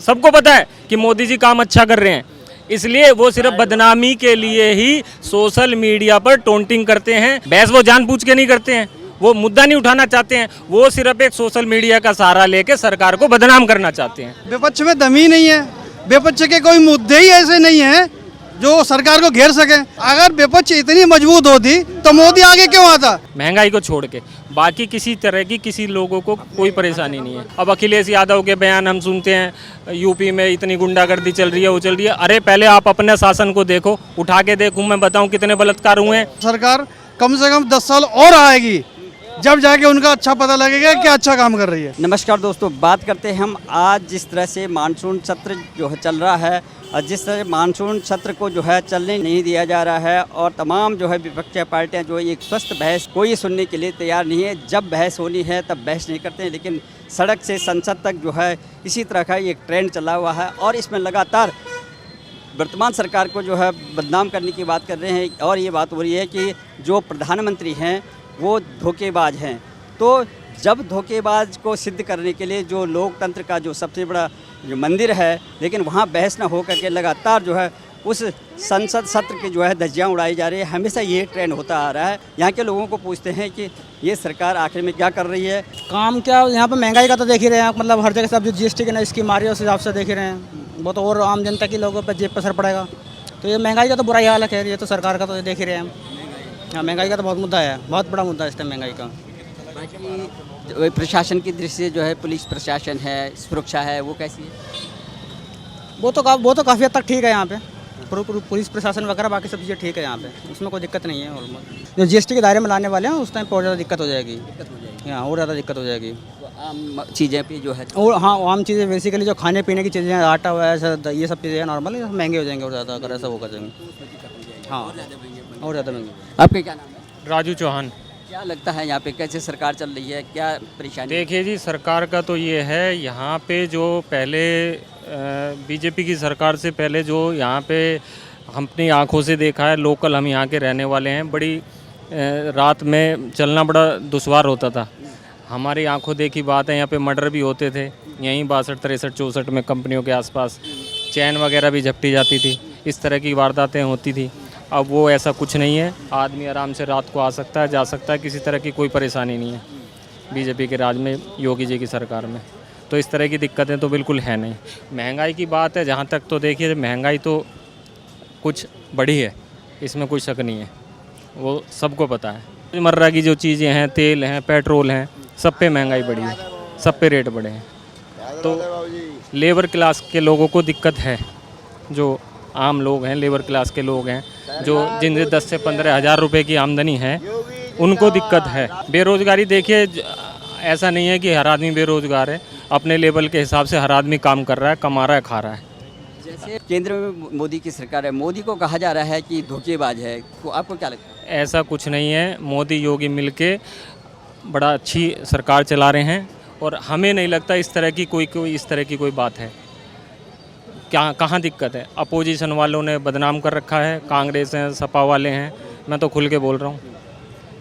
सबको पता है कि मोदी जी काम अच्छा कर रहे हैं, इसलिए वो सिर्फ बदनामी के लिए ही सोशल मीडिया पर टोंटिंग करते हैं। बहस वो जानबूझ के नहीं करते हैं, वो मुद्दा नहीं उठाना चाहते हैं, वो सिर्फ एक सोशल मीडिया का सहारा लेके सरकार को बदनाम करना चाहते हैं। विपक्ष में दम ही नहीं है, विपक्ष के कोई मुद्दे ही ऐसे नहीं है जो सरकार को घेर सके। अगर विपक्ष इतनी मजबूत होती तो मोदी आगे क्यों आता। महंगाई को छोड़ के बाकी किसी तरह की किसी लोगों को कोई परेशानी नहीं है। अब अखिलेश यादव के बयान हम सुनते हैं, यूपी में इतनी गुंडागर्दी चल रही है, वो चल रही है। अरे पहले आप अपने शासन को देखो, उठा के देखूं मैं बताऊं कितने बलात्कार हुए हैं। सरकार कम से कम 10 साल और आएगी, जब जाके उनका अच्छा पता लगेगा कि अच्छा काम कर रही है। नमस्कार दोस्तों, बात करते हैं हम आज जिस तरह से मानसून सत्र जो है चल रहा है और जिस तरह मानसून सत्र को जो है चलने नहीं दिया जा रहा है और तमाम जो है विपक्षी पार्टियां जो है एक स्वस्थ बहस कोई सुनने के लिए तैयार नहीं है। जब बहस होनी है तब बहस नहीं करते हैं, लेकिन सड़क से संसद तक जो है इसी तरह का एक ट्रेंड चला हुआ है और इसमें लगातार वर्तमान सरकार को जो है बदनाम करने की बात कर रहे हैं। और ये बात हो रही है कि जो प्रधानमंत्री हैं वो धोखेबाज हैं। तो जब धोखेबाज को सिद्ध करने के लिए जो लोकतंत्र का जो सबसे बड़ा जो मंदिर है, लेकिन वहाँ बहस न हो करके लगातार जो है उस संसद सत्र की जो है धज्जियाँ उड़ाई जा रही है। हमेशा ये ट्रेंड होता आ रहा है। यहाँ के लोगों को पूछते हैं कि ये सरकार आखिर में क्या कर रही है। काम क्या, यहाँ पर महंगाई का तो देख ही रहे हैं, मतलब हर जगह सब जो जीएसटी की ना स्कीम आ रही है उस हिसाब से देख ही रहे हैं। वो तो और आम जनता के लोगों पर जेब पर असर पड़ेगा। तो ये महंगाई का तो बुरा ही हाल है। खैर ये तो सरकार का तो देख ही रहे हैं हम। हाँ, महंगाई का तो बहुत मुद्दा है, बहुत बड़ा मुद्दा है इस टाइम महंगाई का। बाकी प्रशासन की दृष्टि से जो है पुलिस प्रशासन है, सुरक्षा है, वो कैसी है? वो तो काफ़ी हद तक ठीक है यहाँ पे। पुलिस प्रशासन वगैरह बाकी सब चीज़ें ठीक है यहाँ पे, उसमें कोई दिक्कत नहीं है। ऑलमोस्ट जो जीएसटी के दायरे में लाने वाले हैं उस टाइम पर और ज़्यादा दिक्कत हो जाएगी। हाँ, और ज़्यादा दिक्कत हो जाएगी। तो आम चीज़ें पे जो है और हाँ, आम चीज़ें बेसिकली जो खाने पीने की चीज़ें हैं, आटा वगैरह ये सब चीज़ें नॉर्मल महंगे हो जाएंगे और ज़्यादा अगर ऐसा वो कर देंगे। हाँ, और ज़्यादा महंगे। आपके क्या नाम है? राजू चौहान। क्या लगता है यहाँ पे कैसे सरकार चल रही है, क्या परेशानी? देखिए जी, सरकार का तो ये है, यहाँ पे जो पहले बीजेपी की सरकार से पहले जो यहाँ पे हम अपनी आँखों से देखा है, लोकल हम यहाँ के रहने वाले हैं, बड़ी रात में चलना बड़ा दुश्वार होता था। हमारी आंखों देखी बात है, यहाँ पे मर्डर भी होते थे यहीं 62, 63, 64 में कंपनियों के आसपास। चैन वगैरह भी झपटी जाती थी, इस तरह की वारदातें होती थी। अब वो ऐसा कुछ नहीं है, आदमी आराम से रात को आ सकता है, जा सकता है, किसी तरह की कोई परेशानी नहीं है बीजेपी के राज में, योगी जी की सरकार में। तो इस तरह की दिक्कतें तो बिल्कुल है नहीं। महंगाई की बात है जहाँ तक, तो देखिए महंगाई तो कुछ बढ़ी है, इसमें कोई शक नहीं है, वो सबको पता है। रोज़मर्रा की जो चीज़ें हैं, तेल हैं, पेट्रोल हैं, सब पे महंगाई बढ़ी है, सब पे रेट बढ़े हैं। तो लेबर क्लास के लोगों को दिक्कत है, जो आम लोग हैं, लेबर क्लास के लोग हैं, जो जिनसे 10 से 15 हज़ार रुपये की आमदनी है, उनको दिक्कत है। बेरोज़गारी देखिए, ऐसा नहीं है कि हर आदमी बेरोज़गार है, अपने लेवल के हिसाब से हर आदमी काम कर रहा है, कमा रहा है, खा रहा है। जैसे केंद्र में मोदी की सरकार है, मोदी को कहा जा रहा है कि धोखेबाज है, तो आपको क्या लगता है? ऐसा कुछ नहीं है, मोदी योगी मिलके बड़ा अच्छी सरकार चला रहे हैं और हमें नहीं लगता इस तरह की कोई बात है। क्या कहाँ दिक्कत है? अपोजिशन वालों ने बदनाम कर रखा है, कांग्रेस हैं, सपा वाले हैं, मैं तो खुल के बोल रहा हूँ,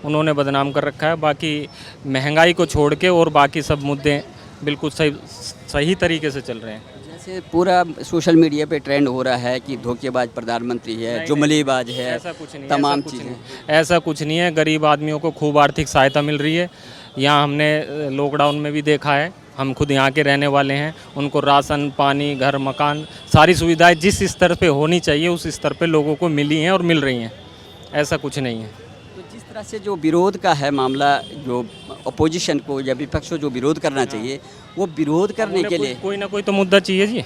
उन्होंने बदनाम कर रखा है। बाकी महंगाई को छोड़ के और बाकी सब मुद्दे बिल्कुल सही तरीके से चल रहे हैं। जैसे पूरा सोशल मीडिया पे ट्रेंड हो रहा है कि धोखेबाज प्रधानमंत्री है, जुमलेबाज है, ऐसा कुछ नहीं, तमाम चीज़ें। ऐसा कुछ नहीं है। गरीब आदमियों को खूब आर्थिक सहायता मिल रही है। यहाँ हमने लॉकडाउन में भी देखा है, हम खुद यहाँ के रहने वाले हैं, उनको राशन, पानी, घर, मकान, सारी सुविधाएं जिस स्तर पे होनी चाहिए उस स्तर पे लोगों को मिली हैं और मिल रही हैं। ऐसा कुछ नहीं है। तो जिस तरह से जो विरोध का है मामला, जो अपोजिशन को या विपक्ष को जो विरोध करना चाहिए, वो विरोध करने के लिए कोई ना कोई तो मुद्दा चाहिए जी।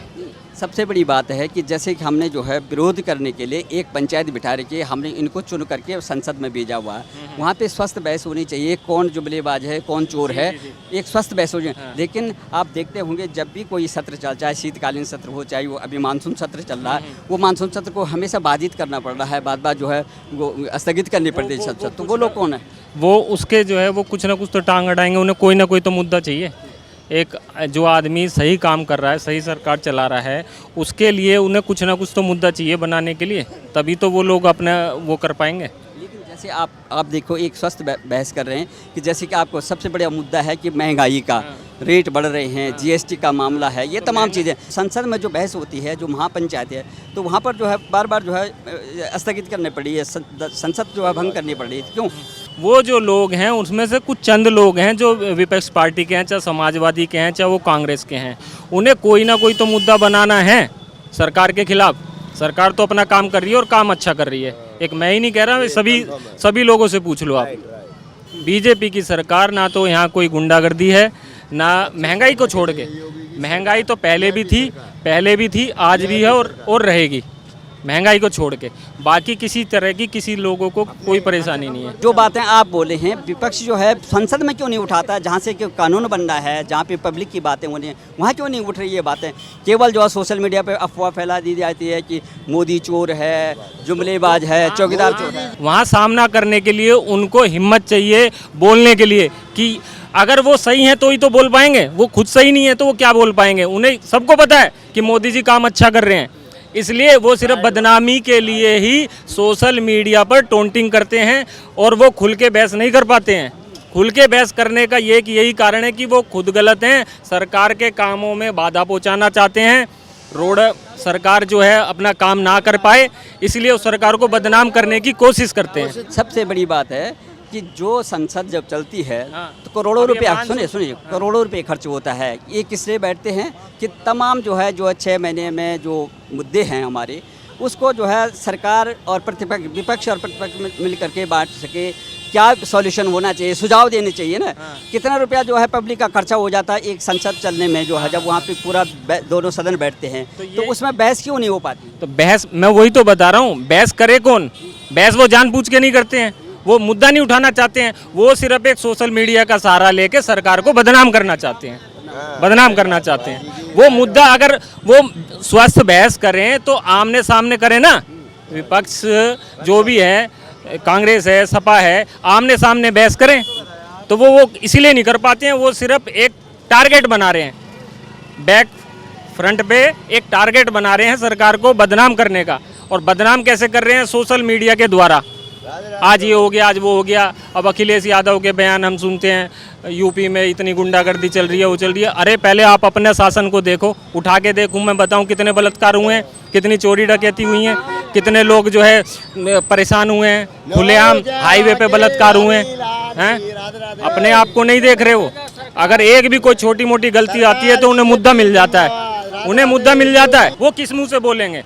सबसे बड़ी बात है कि जैसे कि हमने जो है विरोध करने के लिए एक पंचायत बिठा रखी है, हमने इनको चुन करके संसद में भेजा हुआ है। वहाँ पे स्वस्थ बहस होनी चाहिए, कौन जुमलेबाज है, कौन चोर है, एक स्वस्थ बहस हो जाए। लेकिन आप देखते होंगे जब भी कोई सत्र चल, चाहे शीतकालीन सत्र हो, चाहे वो अभी मानसून सत्र चल रहा है, वो मानसून सत्र को हमेशा बाधित करना पड़ रहा है, बात बात जो है वो स्थगित करनी पड़ती है सत्र। तो वो लोग कौन है? वो उसके जो है वो कुछ ना कुछ तो टांग अड़ाएंगे, उन्हें कोई ना कोई तो मुद्दा चाहिए। एक जो आदमी सही काम कर रहा है, सही सरकार चला रहा है, उसके लिए उन्हें कुछ ना कुछ तो मुद्दा चाहिए बनाने के लिए, तभी तो वो लोग अपना वो कर पाएंगे। लेकिन जैसे आप देखो एक स्वस्थ बहस कर रहे हैं कि जैसे कि आपको सबसे बड़ा मुद्दा है कि महंगाई का रेट बढ़ रहे हैं, जीएसटी का मामला है, ये तमाम चीज़ें संसद में जो बहस होती है, जो महापंचायत है, तो वहाँ पर जो है बार बार जो है स्थगित करनी पड़ी है, संसद जो है भंग करनी पड़ी है। क्यों? वो जो लोग हैं उसमें से कुछ चंद लोग हैं जो विपक्ष पार्टी के हैं, चाहे समाजवादी के हैं, चाहे वो कांग्रेस के हैं, उन्हें कोई ना कोई तो मुद्दा बनाना है सरकार के खिलाफ। सरकार तो अपना काम कर रही है और काम अच्छा कर रही है। एक मैं ही नहीं कह रहा, सभी लोगों से पूछ लो आप। बीजेपी की सरकार ना तो यहाँ कोई गुंडागर्दी है, ना महंगाई को छोड़ के, महंगाई तो पहले भी थी, आज भी है और रहेगी। महंगाई को छोड़ के बाकी किसी तरह की किसी लोगों को कोई परेशानी नहीं है। जो बातें आप बोले हैं, विपक्ष जो है संसद में क्यों नहीं उठाता? जहाँ से कि कानून बन रहा है, जहाँ पे पब्लिक की बातें हो रही हैं, वहाँ क्यों नहीं उठ रही ये बातें? केवल जो है सोशल मीडिया पे अफवाह फैला दी जाती है कि मोदी चोर है, जुमलेबाज है, चौकीदार चोर है। वहाँ सामना करने के लिए उनको हिम्मत चाहिए बोलने के लिए कि अगर वो सही हैं तो ही तो बोल पाएंगे, वो खुद सही नहीं है तो वो क्या बोल पाएंगे? उन्हें सबको पता है कि मोदी जी काम अच्छा कर रहे हैं, इसलिए वो सिर्फ बदनामी के लिए ही सोशल मीडिया पर टोंटिंग करते हैं और वो खुल के बहस नहीं कर पाते हैं। खुल के बहस करने का यही कारण है कि वो खुद गलत हैं, सरकार के कामों में बाधा पहुंचाना चाहते हैं, रोड सरकार जो है अपना काम ना कर पाए, इसलिए उस सरकार को बदनाम करने की कोशिश करते हैं। सबसे बड़ी बात है कि जो संसद जब चलती है तो करोड़ों रुपए, सुनिए करोड़ों रुपए खर्च होता है। ये किससे बैठते हैं कि तमाम जो है 6 महीने में जो मुद्दे हैं हमारे, उसको जो है सरकार और विपक्ष और प्रतिपक्ष मिल करके बांट सके। क्या सॉल्यूशन होना चाहिए, सुझाव देने चाहिए ना। कितना रुपया जो है पब्लिक का खर्चा हो जाता है एक संसद चलने में, जो है जब वहाँ पे पूरा दोनों सदन बैठते हैं, तो उसमें बहस क्यों नहीं हो पाती? तो बहस, मैं वही तो बता रहा हूँ, बहस करे कौन? बहस वो जानबूझ के नहीं करते हैं, वो मुद्दा नहीं उठाना चाहते हैं, वो सिर्फ एक सोशल मीडिया का सहारा लेके सरकार को बदनाम करना चाहते हैं, वो मुद्दा अगर वो स्वस्थ बहस करें तो आमने सामने करें ना। विपक्ष जो भी है, कांग्रेस है, सपा है, आमने सामने बहस करें, तो वो इसीलिए नहीं कर पाते हैं। वो सिर्फ एक टारगेट बना रहे हैं, बैक फ्रंट पे एक टारगेट बना रहे हैं सरकार को बदनाम करने का। और बदनाम कैसे कर रहे हैं? सोशल मीडिया के द्वारा। आज ये हो गया, आज वो हो गया। अब अखिलेश यादव के बयान हम सुनते हैं, यूपी में इतनी गुंडागर्दी चल रही है, वो चल रही है। अरे पहले आप अपने शासन को देखो, उठा के देखूं, मैं बताऊं कितने बलात्कार हुए हैं, कितनी चोरी डकैती हुई हैं, कितने लोग जो है परेशान हुए हैं, खुलेआम हाईवे पे बलात्कार हुए हैं। अपने आप को नहीं देख रहे हो? अगर एक भी कोई छोटी मोटी गलती आती है तो उन्हें मुद्दा मिल जाता है, वो किस मुँह से बोलेंगे?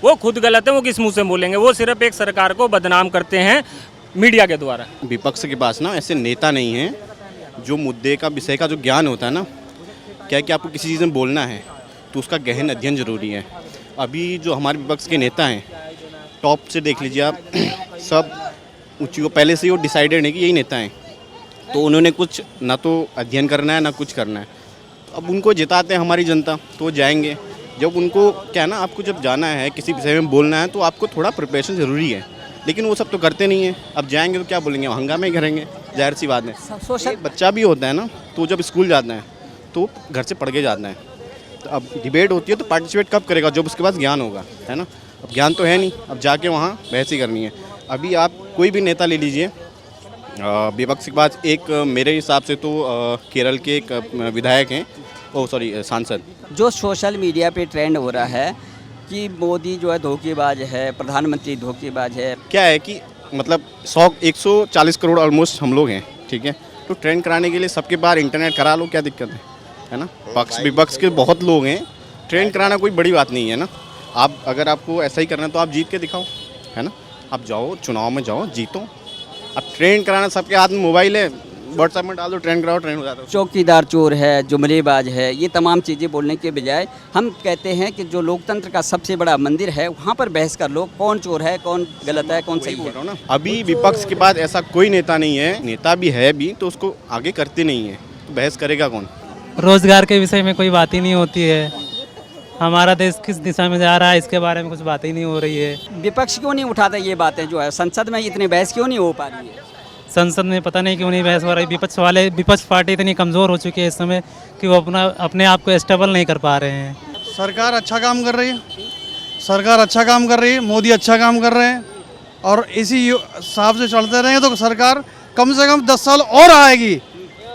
वो खुद गलत है, वो किस मुंह से बोलेंगे? वो सिर्फ एक सरकार को बदनाम करते हैं मीडिया के द्वारा। विपक्ष के पास ना ऐसे नेता नहीं हैं जो मुद्दे का, विषय का जो ज्ञान होता है ना, क्या है कि आपको किसी चीज़ में बोलना है तो उसका गहन अध्ययन जरूरी है। अभी जो हमारे विपक्ष के नेता हैं, टॉप से देख लीजिए आप, सब ऊँची, पहले से ही वो डिसाइडेड है कि यही नेता हैं, तो उन्होंने कुछ ना तो अध्ययन करना है ना कुछ करना है। अब उनको जिताते हैं हमारी जनता, तो वो जाएंगे। जब उनको क्या है ना, आपको जब जाना है किसी विषय में बोलना है तो आपको थोड़ा प्रिपरेशन ज़रूरी है, लेकिन वो सब तो करते नहीं है। अब जाएंगे तो क्या बोलेंगे? हंगामे ही करेंगे, जाहिर सी बात है। एक बच्चा भी होता है ना, तो जब स्कूल जाता है तो घर से पढ़ के जाता है, तो अब डिबेट होती है तो पार्टिसिपेट कब करेगा? जब उसके पास ज्ञान होगा, है ना। अब ज्ञान तो है नहीं, अब जाके वहाँ बहस ही करनी है। अभी आप कोई भी नेता ले लीजिए विपक्ष के पास, एक मेरे हिसाब से तो केरल के एक विधायक हैं, सांसद, जो सोशल मीडिया पे ट्रेंड हो रहा है कि मोदी जो है धोखेबाज है, प्रधानमंत्री धोखेबाज है। क्या है कि मतलब 140 करोड़ ऑलमोस्ट हम लोग हैं, ठीक है, तो ट्रेंड कराने के लिए सबके बाहर इंटरनेट करा लो, क्या दिक्कत है ना। पक्ष विपक्ष के बहुत लोग हैं, ट्रेंड कराना कोई बड़ी बात नहीं है ना। आप अगर आपको ऐसा ही करना है तो आप जीत के दिखाओ, है ना। आप जाओ, चुनाव में जाओ, जीतो। अब ट्रेंड कराना, सबके हाथ में मोबाइल है, व्हाट्सएप में डाल दो, ट्रेंड कराओ, ट्रेंड हो जाता है। चौकीदार चोर है, जुमलेबाज है, ये तमाम चीज़ें बोलने के बजाय हम कहते हैं कि जो लोकतंत्र का सबसे बड़ा मंदिर है वहाँ पर बहस कर लो, कौन चोर है, कौन गलत है, कौन सही है ना। अभी विपक्ष के पास ऐसा कोई नेता नहीं है, नेता भी है भी तो उसको आगे करते नहीं है, तो बहस करेगा कौन? रोजगार के विषय में कोई बात ही नहीं होती है। हमारा देश किस दिशा में जा रहा है इसके बारे में कुछ बात ही नहीं हो रही है। विपक्ष क्यों नहीं उठाता ये बातें? जो है संसद में इतनी बहस क्यों नहीं हो पा रही है? संसद में पता नहीं क्यों नहीं बहस हो रही। विपक्ष पार्टी इतनी कमज़ोर हो चुकी है इस समय कि वो अपने आप को स्टेबल नहीं कर पा रहे हैं। सरकार अच्छा काम कर रही है, मोदी अच्छा काम कर रहे हैं, और इसी हिसाब से चलते रहेंगे तो सरकार कम से कम 10 साल और आएगी,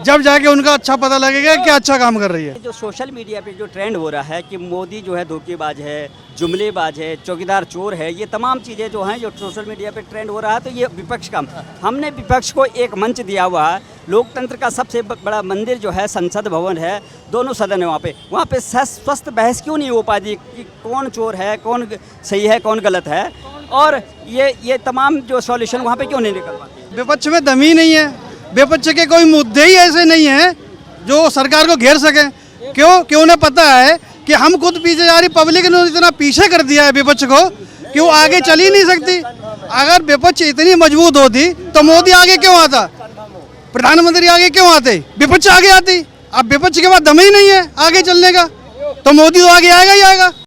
जब जाके उनका अच्छा पता लगेगा कि अच्छा काम कर रही है। जो सोशल मीडिया पे जो ट्रेंड हो रहा है कि मोदी जो है धोखेबाज है, जुमलेबाज है, चौकीदार चोर है, ये तमाम चीज़ें जो हैं जो सोशल मीडिया पे ट्रेंड हो रहा है, तो ये विपक्ष का हमने विपक्ष को एक मंच दिया हुआ है। लोकतंत्र का सबसे बड़ा मंदिर जो है संसद भवन है, दोनों सदन है वहाँ पे स्वस्थ बहस क्यों नहीं हो पाती कि कौन चोर है, कौन सही है, कौन गलत है, और ये तमाम जो सॉल्यूशन वहाँ पे क्यों नहीं निकल पाती। विपक्ष में दम ही नहीं है, विपक्ष के कोई मुद्दे ही ऐसे नहीं हैं जो सरकार को घेर सकें। क्यों उन्हें पता है कि हम खुद पीछे जा रही, पब्लिक ने इतना पीछे कर दिया है विपक्ष को कि वो आगे चल ही नहीं सकती। अगर विपक्ष इतनी मजबूत होती तो मोदी आगे क्यों आता, प्रधानमंत्री आगे क्यों आते, विपक्ष आगे आती। अब विपक्ष के पास दम ही नहीं है आगे चलने का, तो मोदी तो आगे आएगा ही आएगा।